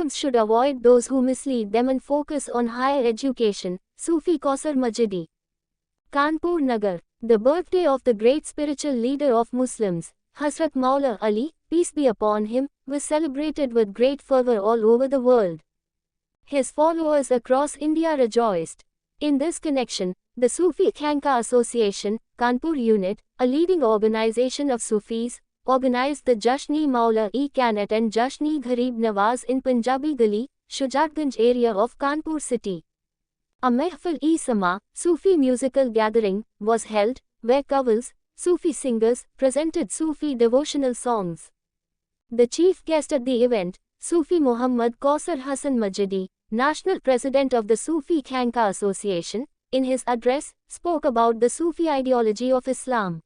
Muslims should avoid those who mislead them and focus on higher education. Sufi Kausar Majidi. Kanpur Nagar. The birthday of the great spiritual leader of Muslims, Hazrat Maula Ali, peace be upon him, was celebrated with great fervor all over the world. His followers across India rejoiced. In this connection, the Sufi Khanka Association, Kanpur Unit, a leading organization of Sufis, organized the Jashn-e-Maula-e-Kanat and Jashn-e-Gharib Nawaz in Punjabi Gali, Shujatganj area of Kanpur city. A Mehfil-e-Sama, Sufi musical gathering, was held, where Qawwals, Sufi singers, presented Sufi devotional songs. The chief guest at the event, Sufi Muhammad Kausar Hassan Majidi, National President of the Sufi Khanka Association, in his address, spoke about the Sufi ideology of Islam.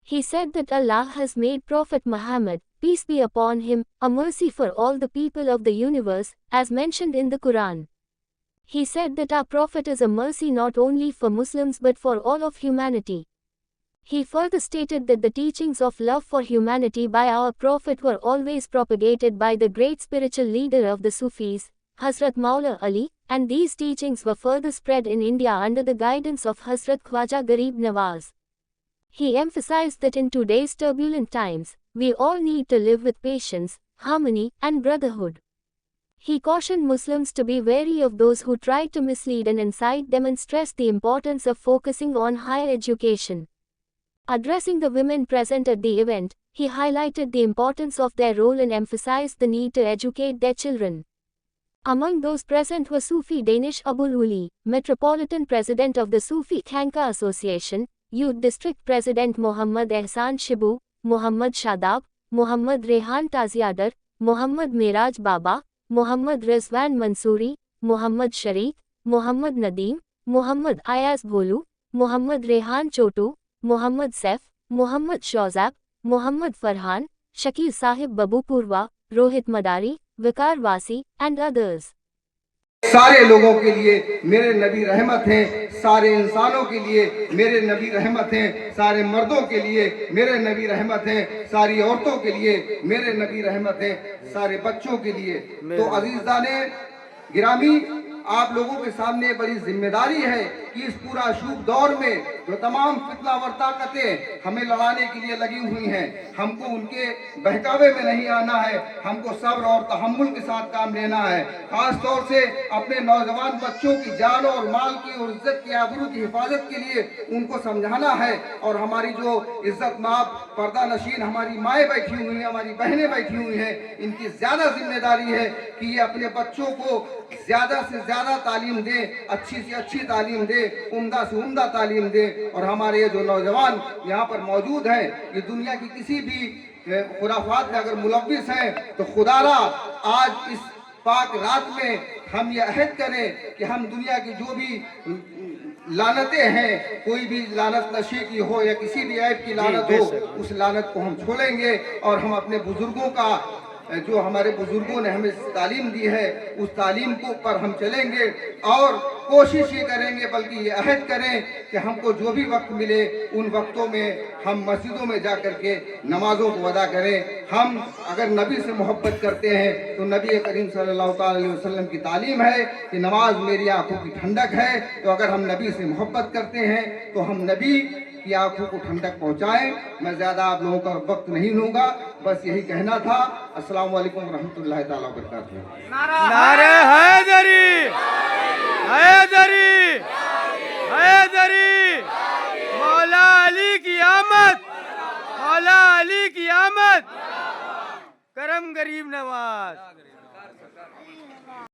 He said that Allah has made Prophet Muhammad, peace be upon him, a mercy for all the people of the universe, as mentioned in the Quran. He said that our Prophet is a mercy not only for Muslims but for all of humanity. He further stated that the teachings of love for humanity by our Prophet were always propagated by the great spiritual leader of the Sufis, Hazrat Maula Ali, and these teachings were further spread in India under the guidance of Hazrat Khwaja Garib Nawaz. He emphasized that in today's turbulent times, we all need to live with patience, harmony, and brotherhood. He cautioned Muslims to be wary of those who try to mislead and incite them and stressed the importance of focusing on higher education. Addressing the women present at the event, he highlighted the importance of their role and emphasized the need to educate their children. Among those present were Sufi Danish Abul Uli, Metropolitan President of the Sufi Khanka Association, Youth District President Muhammad Ehsan Shibu, Muhammad Shadab, Muhammad Rehan Taziadar, Muhammad Miraj Baba, Muhammad Rizwan Mansoori, Muhammad Sharik, Muhammad Nadeem, Muhammad Ayaz Bholu, Muhammad Rehan Chotu, Muhammad Saif, Muhammad Shawzab, Muhammad Farhan, Shakil Sahib Babu Purwa, Rohit Madari, Vikar Wasi, and others. سارے لوگوں کے لیے میرے نبی رحمت ہیں، سارے انسانوں کے لیے میرے نبی رحمت ہیں، سارے مردوں کے لیے میرے نبی رحمت ہیں، ساری عورتوں کے لیے میرے نبی رحمت ہیں، سارے بچوں کے لیے. تو عزیزان گرامی، آپ لوگوں کے سامنے بڑی ذمہ داری ہے کہ اس پورا شوب دور میں جو تمام فتنہ ور طاقتیں ہمیں لڑانے کے لیے لگی ہوئی ہیں، ہم کو ان کے بہکاوے میں نہیں آنا ہے، ہم کو صبر اور تحمل کے ساتھ کام لینا ہے. خاص طور سے اپنے نوجوان بچوں کی جان اور مال کی اور عزت کی آبرو کی حفاظت کے لیے ان کو سمجھانا ہے. اور ہماری جو عزت مآب پردہ نشین ہماری مائیں بیٹھی ہوئی ہیں، ہماری بہنیں بیٹھی ہوئی ہیں، ان کی زیادہ ذمہ داری ہے کہ یہ اپنے بچوں کو زیادہ سے زیادہ تعلیم دیں، اچھی سے اچھی تعلیم دیں، عمدہ سے عمدہ تعلیم دیں. اور ہمارے یہ جو نوجوان یہاں پر موجود ہیں، یہ دنیا کی کسی بھی خرافات میں اگر ملوث ہیں تو خدا را آج اس پاک رات میں ہم یہ عہد کریں کہ ہم دنیا کی جو بھی لعنتیں ہیں، کوئی بھی لعنت نشے کی ہو یا کسی بھی عیب کی لعنت ہو، اس لعنت کو ہم چھوڑیں گے اور ہم اپنے بزرگوں کا جو ہمارے بزرگوں نے ہمیں تعلیم دی ہے اس تعلیم کو پر ہم چلیں گے. اور کوشش یہ کریں گے، بلکہ یہ عہد کریں کہ ہم کو جو بھی وقت ملے ان وقتوں میں ہم مسجدوں میں جا کر کے نمازوں کو ادا کریں. ہم اگر نبی سے محبت کرتے ہیں تو نبی کریم صلی اللہ تعالی علیہ وسلم کی تعلیم ہے کہ نماز میری آنکھوں کی ٹھنڈک ہے. تو اگر ہم نبی سے محبت کرتے ہیں تو ہم نبی کی آنکھوں کو ٹھنڈک پہنچائیں. میں زیادہ آپ لوگوں کا وقت نہیں لوں گا، بس یہی کہنا تھا. السلام علیکم ورحمۃ اللہ تعالی وبرکاتہ. نعرہ حیدری، حیدری، حیدری، مولا علی کی آمد، مولا علی کی آمد، کرم غریب نواز.